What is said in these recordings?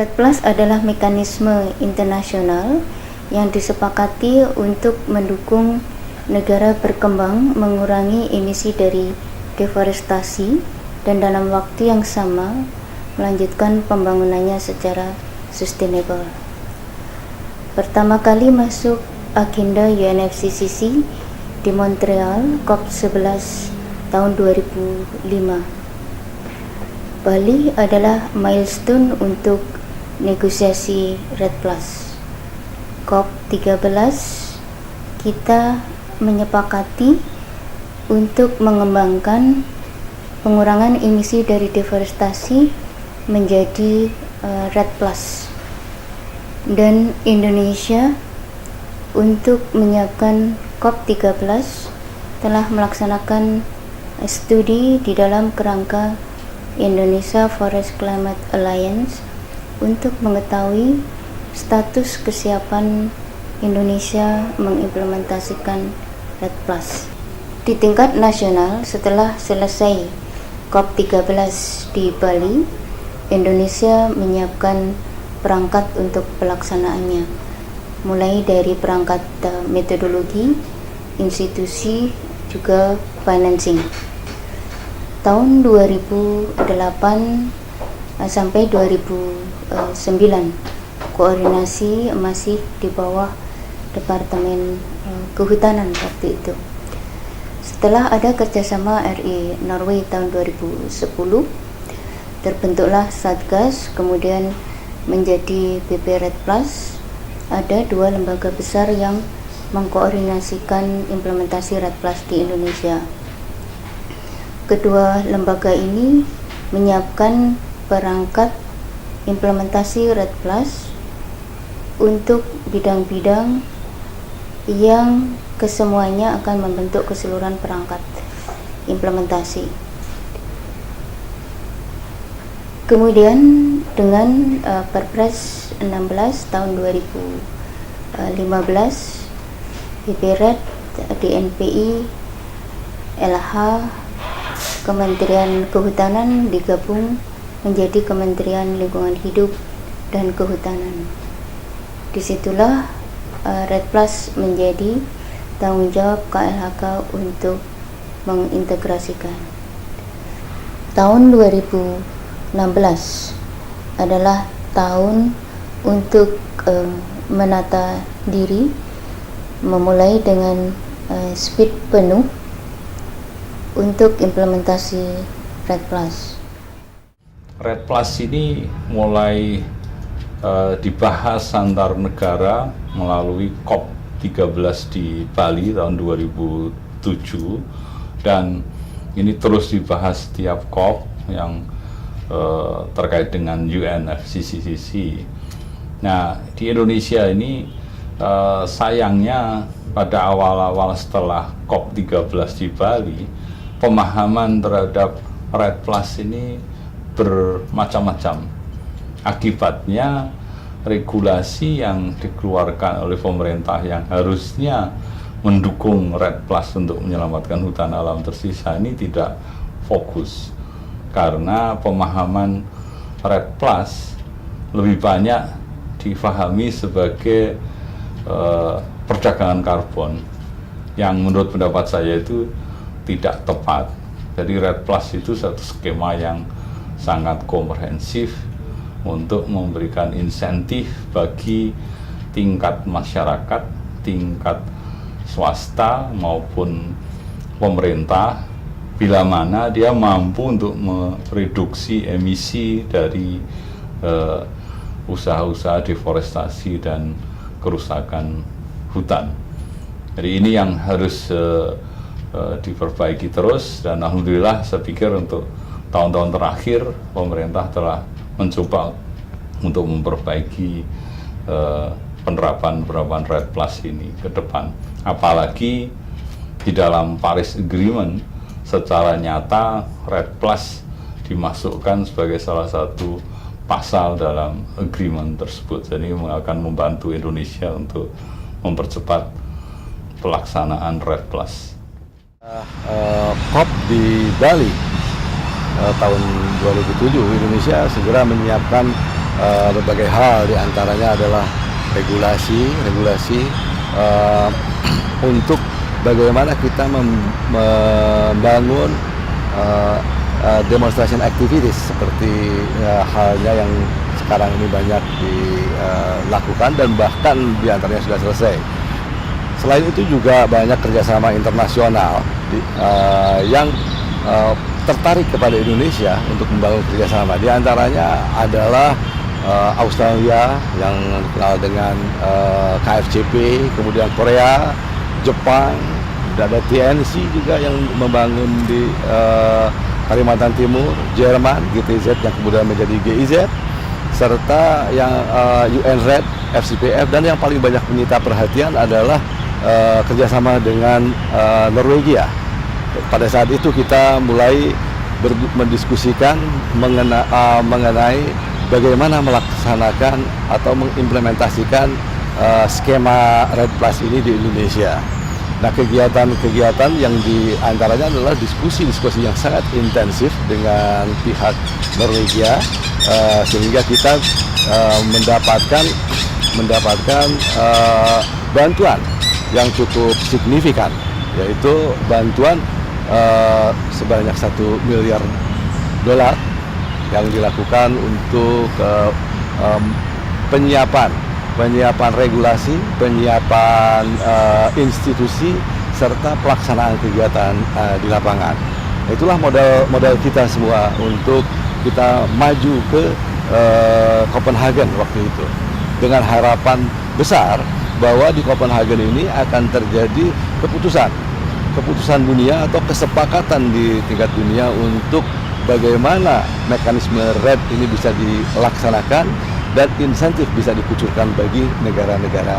REDD Plus adalah mekanisme internasional yang disepakati untuk mendukung negara berkembang mengurangi emisi dari deforestasi dan dalam waktu yang sama melanjutkan pembangunannya secara sustainable. Pertama kali masuk agenda UNFCCC di Montreal COP11 tahun 2005. Bali adalah milestone untuk negosiasi REDD Plus. COP13 kita menyepakati untuk mengembangkan pengurangan emisi dari deforestasi menjadi REDD Plus. Dan Indonesia untuk menyiapkan COP13 telah melaksanakan studi di dalam kerangka Indonesia Forest Climate Alliance untuk mengetahui status kesiapan Indonesia mengimplementasikan REDD Plus. Di tingkat nasional, setelah selesai COP13 di Bali, Indonesia menyiapkan perangkat untuk pelaksanaannya, mulai dari perangkat metodologi, institusi, juga financing. Tahun 2008 sampai 2009 koordinasi masih di bawah Departemen Kehutanan waktu itu. Setelah ada kerjasama RI Norway tahun 2010, terbentuklah Satgas, kemudian menjadi BP REDD Plus. Ada dua lembaga besar yang mengkoordinasikan implementasi REDD Plus di Indonesia. Kedua lembaga ini menyiapkan perangkat implementasi REDD Plus untuk bidang-bidang yang kesemuanya akan membentuk keseluruhan perangkat implementasi. Kemudian dengan Perpres 16 tahun 2015, BP REDD, DNPI, LH, Kementerian Kehutanan digabung menjadi Kementerian Lingkungan Hidup dan Kehutanan. Disitulah REDD Plus menjadi tanggung jawab KLHK untuk mengintegrasikan. Tahun 2016 adalah tahun untuk menata diri, memulai dengan speed penuh untuk implementasi REDD Plus. REDD Plus ini mulai dibahas antar negara melalui COP13 di Bali tahun 2007, dan ini terus dibahas setiap COP yang terkait dengan UNFCCC. Nah, di Indonesia ini sayangnya pada awal-awal setelah COP13 di Bali, pemahaman terhadap REDD Plus ini bermacam-macam. Akibatnya regulasi yang dikeluarkan oleh pemerintah yang harusnya mendukung REDD Plus untuk menyelamatkan hutan alam tersisa ini tidak fokus, karena pemahaman REDD Plus lebih banyak difahami sebagai perdagangan karbon, yang menurut pendapat saya itu tidak tepat. Jadi REDD Plus itu satu skema yang sangat komprehensif untuk memberikan insentif bagi tingkat masyarakat, tingkat swasta maupun pemerintah, bila mana dia mampu untuk mereduksi emisi dari usaha-usaha deforestasi dan kerusakan hutan. Jadi ini yang harus diperbaiki terus, dan alhamdulillah saya pikir untuk tahun-tahun terakhir pemerintah telah mencoba untuk memperbaiki penerapan REDD Plus ini ke depan. Apalagi di dalam Paris Agreement secara nyata REDD Plus dimasukkan sebagai salah satu pasal dalam agreement tersebut. Jadi akan membantu Indonesia untuk mempercepat pelaksanaan REDD Plus. COP di Bali tahun 2007, Indonesia segera menyiapkan berbagai hal, diantaranya adalah regulasi untuk bagaimana kita membangun demonstration activities seperti halnya yang sekarang ini banyak dilakukan dan bahkan diantaranya sudah selesai. Selain itu juga banyak kerjasama internasional yang tertarik kepada Indonesia untuk membangun kerjasama. Di antaranya adalah Australia yang dikenal dengan KFCP, kemudian Korea, Jepang, ada TNC juga yang membangun di Kalimantan Timur, Jerman, GTZ yang kemudian menjadi GIZ, serta yang UNRED, FCPF, dan yang paling banyak menyita perhatian adalah kerjasama dengan Norwegia. Pada saat itu kita mulai mendiskusikan mengenai bagaimana melaksanakan atau mengimplementasikan skema Red Plus ini di Indonesia. Nah, kegiatan-kegiatan yang diantaranya adalah diskusi-diskusi yang sangat intensif dengan pihak Norwegia, sehingga kita mendapatkan bantuan yang cukup signifikan, yaitu bantuan sebanyak $1 miliar yang dilakukan untuk penyiapan regulasi, penyiapan institusi, serta pelaksanaan kegiatan di lapangan. Itulah modal kita semua untuk kita maju ke Copenhagen waktu itu, dengan harapan besar bahwa di Copenhagen ini akan terjadi keputusan dunia atau kesepakatan di tingkat dunia untuk bagaimana mekanisme RED ini bisa dilaksanakan dan insentif bisa dikucurkan bagi negara-negara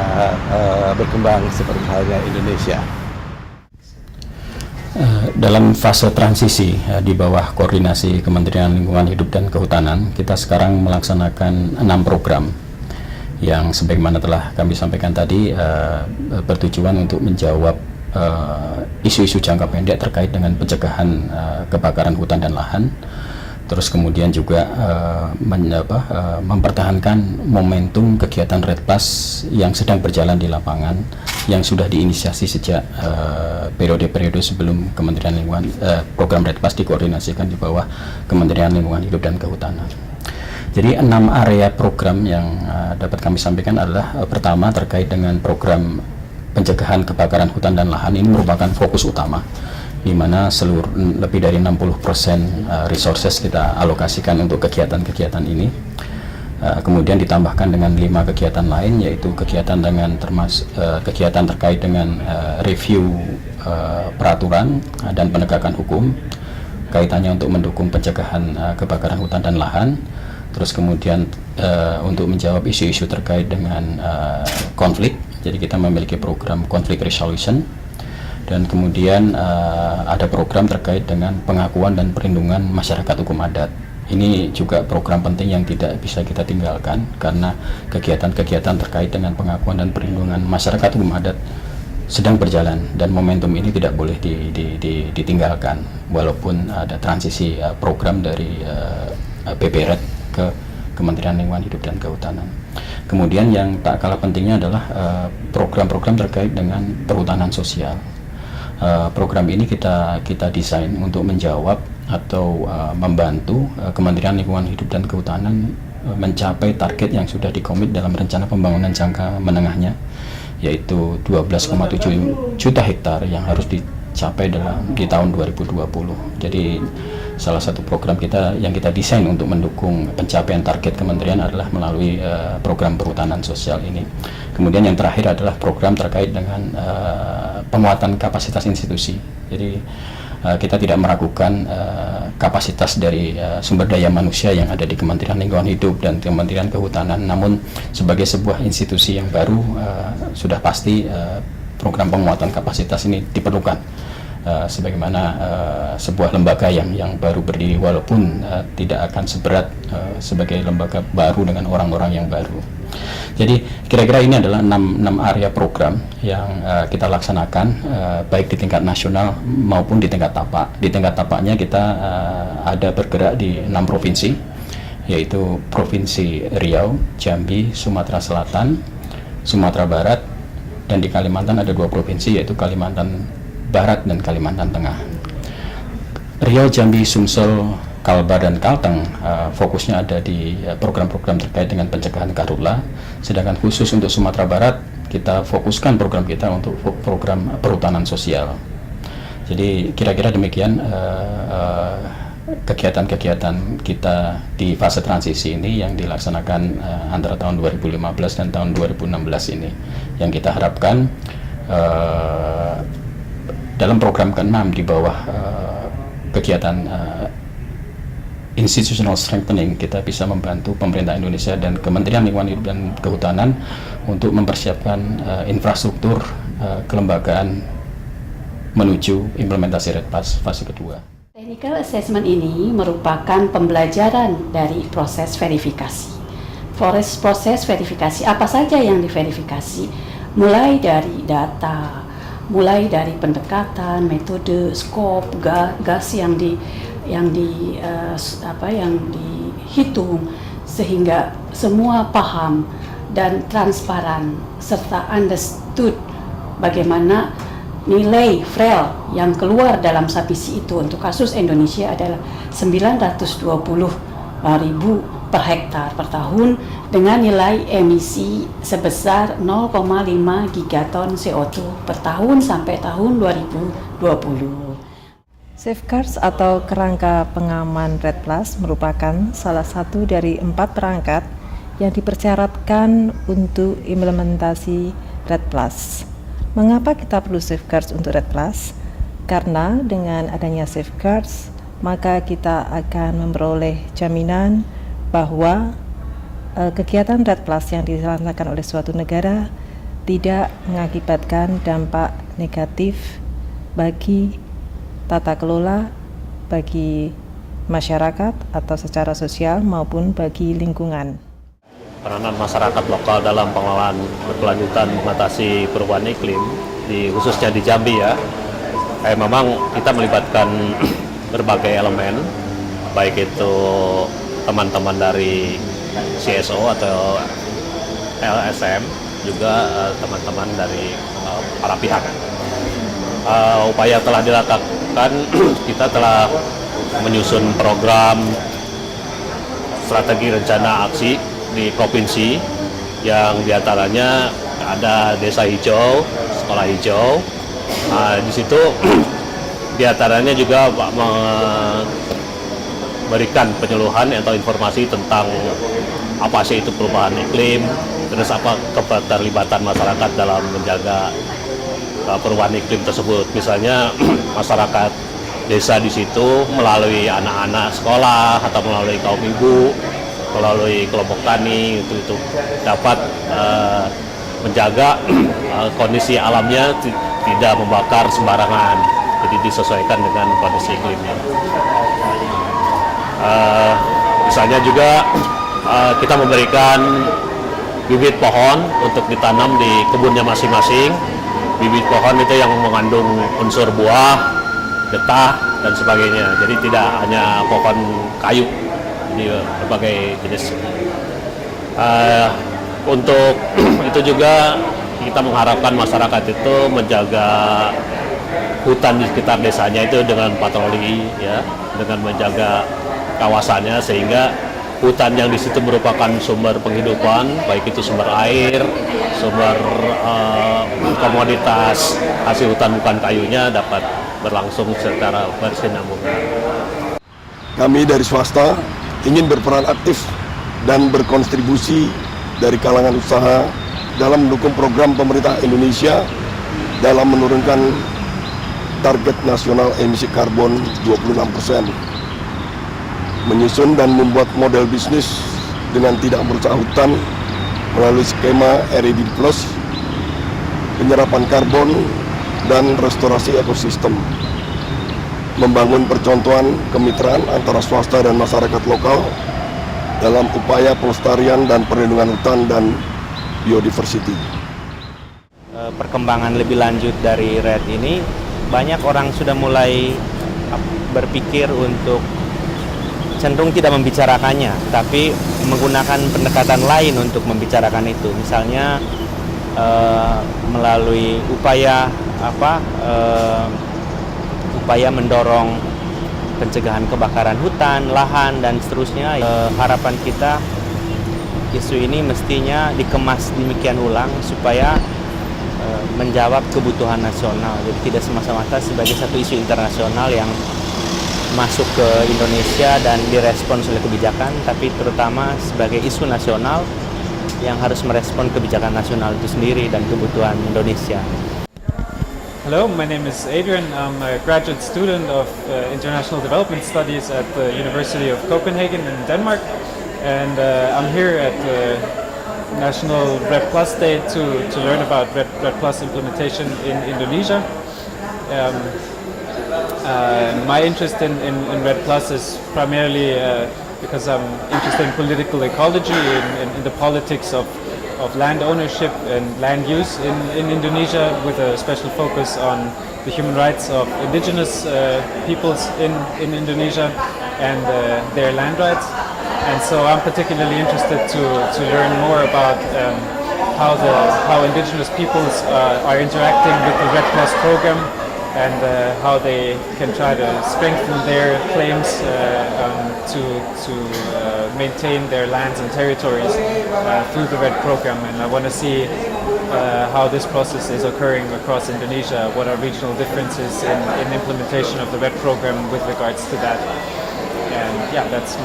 berkembang seperti halnya Indonesia. Dalam fase transisi di bawah koordinasi Kementerian Lingkungan Hidup dan Kehutanan, kita sekarang melaksanakan 6 program yang sebagaimana telah kami sampaikan tadi, bertujuan untuk menjawab isu-isu jangka pendek terkait dengan pencegahan kebakaran hutan dan lahan. Terus kemudian juga mempertahankan momentum kegiatan Red Plus yang sedang berjalan di lapangan, yang sudah diinisiasi sejak periode-periode sebelum Kementerian Lingkungan, program Red Plus dikoordinasikan di bawah Kementerian Lingkungan Hidup dan Kehutanan. Jadi 6 area program yang dapat kami sampaikan adalah pertama terkait dengan program pencegahan kebakaran hutan dan lahan. Ini merupakan fokus utama, di mana lebih dari 60% resources kita alokasikan untuk kegiatan-kegiatan ini. Kemudian ditambahkan dengan 5 kegiatan lain, yaitu kegiatan kegiatan terkait dengan review peraturan dan penegakan hukum kaitannya untuk mendukung pencegahan kebakaran hutan dan lahan. Terus kemudian untuk menjawab isu-isu terkait dengan konflik, jadi kita memiliki program conflict resolution. Dan kemudian ada program terkait dengan pengakuan dan perlindungan masyarakat hukum adat. Ini juga program penting yang tidak bisa kita tinggalkan, karena kegiatan-kegiatan terkait dengan pengakuan dan perlindungan masyarakat hukum adat sedang berjalan, dan momentum ini tidak boleh ditinggalkan walaupun ada transisi program dari BPRED ke Kementerian Lingkungan Hidup dan Kehutanan. Kemudian yang tak kalah pentingnya adalah program-program terkait dengan perhutanan sosial. Program ini kita desain untuk menjawab atau membantu Kementerian Lingkungan Hidup dan Kehutanan mencapai target yang sudah dikomit dalam rencana pembangunan jangka menengahnya, yaitu 12,7 juta hektar yang harus dicapai di tahun 2020. Jadi salah satu program kita yang kita desain untuk mendukung pencapaian target kementerian adalah melalui program perhutanan sosial ini. Kemudian yang terakhir adalah program terkait dengan penguatan kapasitas institusi. Jadi kita tidak meragukan kapasitas dari sumber daya manusia yang ada di Kementerian Lingkungan Hidup dan Kementerian Kehutanan. Namun sebagai sebuah institusi yang baru, sudah pasti program penguatan kapasitas ini diperlukan. Sebagaimana sebuah lembaga yang baru berdiri, walaupun tidak akan seberat sebagai lembaga baru dengan orang-orang yang baru. Jadi kira-kira ini adalah 6 area program yang kita laksanakan, baik di tingkat nasional maupun di tingkat tapak. Di tingkat tapaknya kita ada bergerak di 6 provinsi, yaitu Provinsi Riau, Jambi, Sumatera Selatan, Sumatera Barat, dan di Kalimantan ada 2 provinsi, yaitu Kalimantan Barat dan Kalimantan Tengah. Riau, Jambi, Sumsel, Kalbar, dan Kalteng fokusnya ada di program-program terkait dengan pencegahan karhutla, sedangkan khusus untuk Sumatera Barat kita fokuskan program kita untuk program perhutanan sosial. Jadi kira-kira demikian kegiatan-kegiatan kita di fase transisi ini yang dilaksanakan antara tahun 2015 dan tahun 2016 ini, yang kita harapkan dalam program ke-6 di bawah kegiatan institutional strengthening, kita bisa membantu pemerintah Indonesia dan Kementerian Lingkungan Hidup dan Kehutanan untuk mempersiapkan infrastruktur kelembagaan menuju implementasi REDPLAS fase kedua. Technical assessment ini merupakan pembelajaran dari proses verifikasi. Proses verifikasi apa saja yang diverifikasi, mulai dari data, mulai dari pendekatan, metode, skop, gas yang dihitung, sehingga semua paham dan transparan serta understood bagaimana nilai FREL yang keluar dalam submisi itu untuk kasus Indonesia adalah 920.000 per hektar per tahun dengan nilai emisi sebesar 0,5 gigaton CO2 per tahun sampai tahun 2020. Safeguards atau kerangka pengaman REDPLAS merupakan salah satu dari 4 perangkat yang dipersyaratkan untuk implementasi REDPLAS. Mengapa kita perlu safeguards untuk REDPLAS? Karena dengan adanya safeguards, maka kita akan memperoleh jaminan bahwa kegiatan REDPLAS yang dilaksanakan oleh suatu negara tidak mengakibatkan dampak negatif bagi tata kelola, bagi masyarakat atau secara sosial maupun bagi lingkungan. Peranan masyarakat lokal dalam pengelolaan berkelanjutan mengatasi perubahan iklim, khususnya di Jambi ya, memang kita melibatkan berbagai elemen, baik itu teman-teman dari CSO atau LSM, juga teman-teman dari para pihak. Upaya telah dilakukan, kita telah menyusun program strategi rencana aksi di provinsi, yang diantaranya ada desa hijau, sekolah hijau. Di situ diantaranya juga memberikan penyuluhan atau informasi tentang apa sih itu perubahan iklim, terus apa keterlibatan masyarakat dalam menjaga perubahan iklim tersebut. Misalnya masyarakat desa di situ melalui anak-anak sekolah atau melalui kaum ibu, melalui kelompok tani itu dapat menjaga kondisi alamnya tidak membakar sembarangan, jadi disesuaikan dengan kondisi iklimnya. Misalnya juga kita memberikan bibit pohon untuk ditanam di kebunnya masing-masing. Bibit pohon itu yang mengandung unsur buah, getah, dan sebagainya. Jadi tidak hanya pohon kayu, di berbagai jenis. Untuk itu juga kita mengharapkan masyarakat itu menjaga hutan di sekitar desanya itu dengan patroli, ya, dengan menjaga kawasannya, sehingga hutan yang di situ merupakan sumber penghidupan, baik itu sumber air, sumber komoditas hasil hutan bukan kayunya dapat berlangsung secara bersinambungan. Kami dari swasta ingin berperan aktif dan berkontribusi dari kalangan usaha dalam mendukung program pemerintah Indonesia dalam menurunkan target nasional emisi karbon 26%, menyusun dan membuat model bisnis dengan tidak merusak hutan melalui skema REDD+, penyerapan karbon, dan restorasi ekosistem, membangun percontohan kemitraan antara swasta dan masyarakat lokal dalam upaya pelestarian dan perlindungan hutan dan biodiversity. Perkembangan lebih lanjut dari RED ini, banyak orang sudah mulai berpikir untuk cenderung tidak membicarakannya, tapi menggunakan pendekatan lain untuk membicarakan itu. Misalnya melalui upaya mendorong pencegahan kebakaran hutan, lahan, dan seterusnya. Harapan kita isu ini mestinya dikemas demikian ulang supaya menjawab kebutuhan nasional. Jadi tidak semata-mata sebagai satu isu internasional yang masuk ke Indonesia dan direspons oleh kebijakan, tapi terutama sebagai isu nasional yang harus merespon kebijakan nasional itu sendiri dan kebutuhan Indonesia. Hello, my name is Adrian. I'm a graduate student of International Development Studies at the University of Copenhagen in Denmark, and I'm here at the National RED Plus Day to learn about RED Plus implementation in Indonesia. My interest in RED Plus is primarily because I'm interested in political ecology, in the politics of land ownership and land use in Indonesia, with a special focus on the human rights of indigenous peoples in Indonesia and their land rights. And so I'm particularly interested to learn more about how indigenous peoples are interacting with the RED Plus program, and how they can try to strengthen their claims to maintain their lands and territories through the RED program. And I want to see how this process is occurring across Indonesia, what are regional differences in implementation of the RED program with regards to that. And yeah, that's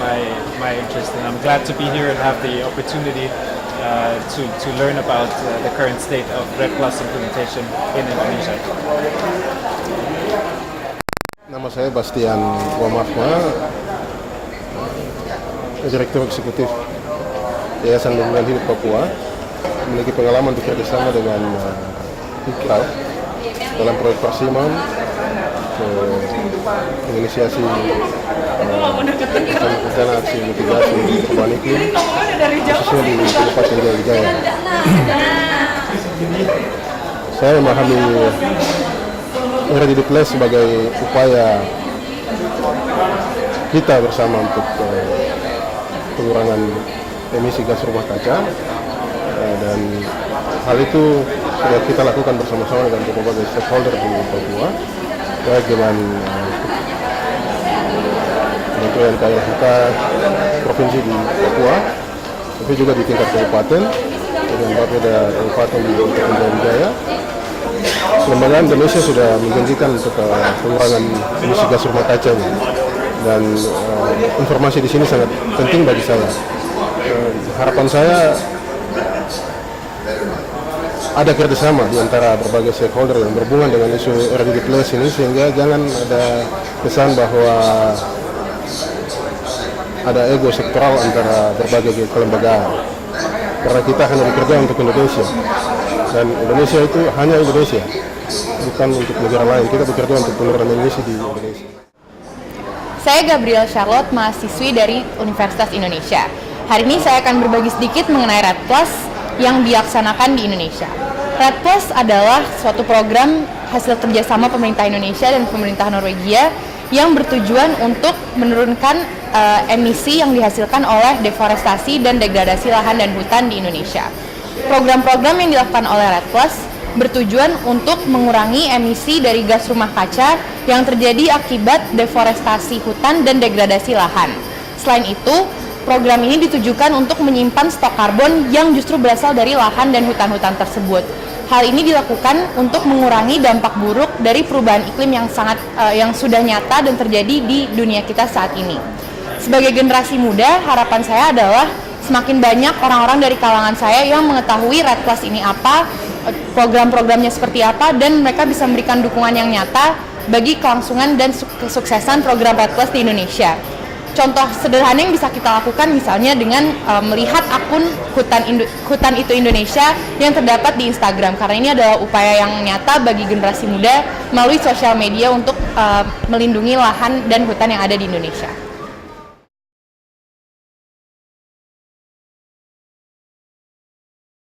my interest, and I'm glad to be here and have the opportunity to learn about the current state of RED Plus implementation in Indonesia. Nama saya Bastian Wamafma, Direktur Eksekutif Yayasan Lingkungan Hidup Papua, memiliki pengalaman bekerjasama dengan IKRAF dalam proyek Persimam, menginisiasi rencana aksi mitigasi perubahan iklim, khususnya di Kabupaten Jaya Wijaya. Saya memahami RED Plus sebagai upaya kita bersama untuk pengurangan emisi gas rumah kaca, dan hal itu sudah kita lakukan bersama-sama dengan berbagai stakeholder di Papua, baik dengan Kementerian KLHK Provinsi di Papua, tapi juga di tingkat kabupaten dengan Bapeda Kabupaten di Kabupaten Jaya. Lembaga Indonesia sudah menjanjikan untuk pengurangan emisi gas rumah kaca, dan informasi di sini sangat penting bagi saya. Harapan saya ada kerjasama di antara berbagai stakeholder yang berhubungan dengan isu RED Plus ini, sehingga jangan ada kesan bahwa ada ego sektoral antara berbagai kelembagaan, karena kita hanya bekerja untuk Indonesia, dan Indonesia itu hanya Indonesia, bukan untuk negara lain. Kita bekerja untuk penurunan emisi di Indonesia. Saya Gabriel Charlotte, mahasiswi dari Universitas Indonesia. Hari ini saya akan berbagi sedikit mengenai RED Plus yang dilaksanakan di Indonesia. RED Plus adalah suatu program hasil kerjasama pemerintah Indonesia dan pemerintah Norwegia yang bertujuan untuk menurunkan emisi yang dihasilkan oleh deforestasi dan degradasi lahan dan hutan di Indonesia. Program-program yang dilakukan oleh RED Plus bertujuan untuk mengurangi emisi dari gas rumah kaca yang terjadi akibat deforestasi hutan dan degradasi lahan. Selain itu, program ini ditujukan untuk menyimpan stok karbon yang justru berasal dari lahan dan hutan-hutan tersebut. Hal ini dilakukan untuk mengurangi dampak buruk dari perubahan iklim yang sudah nyata dan terjadi di dunia kita saat ini. Sebagai generasi muda, harapan saya adalah semakin banyak orang-orang dari kalangan saya yang mengetahui RED Plus ini apa, program-programnya seperti apa, dan mereka bisa memberikan dukungan yang nyata bagi kelangsungan dan kesuksesan program RED Plus di Indonesia. Contoh sederhana yang bisa kita lakukan misalnya dengan melihat akun Hutan Itu Indonesia yang terdapat di Instagram, karena ini adalah upaya yang nyata bagi generasi muda melalui sosial media untuk melindungi lahan dan hutan yang ada di Indonesia.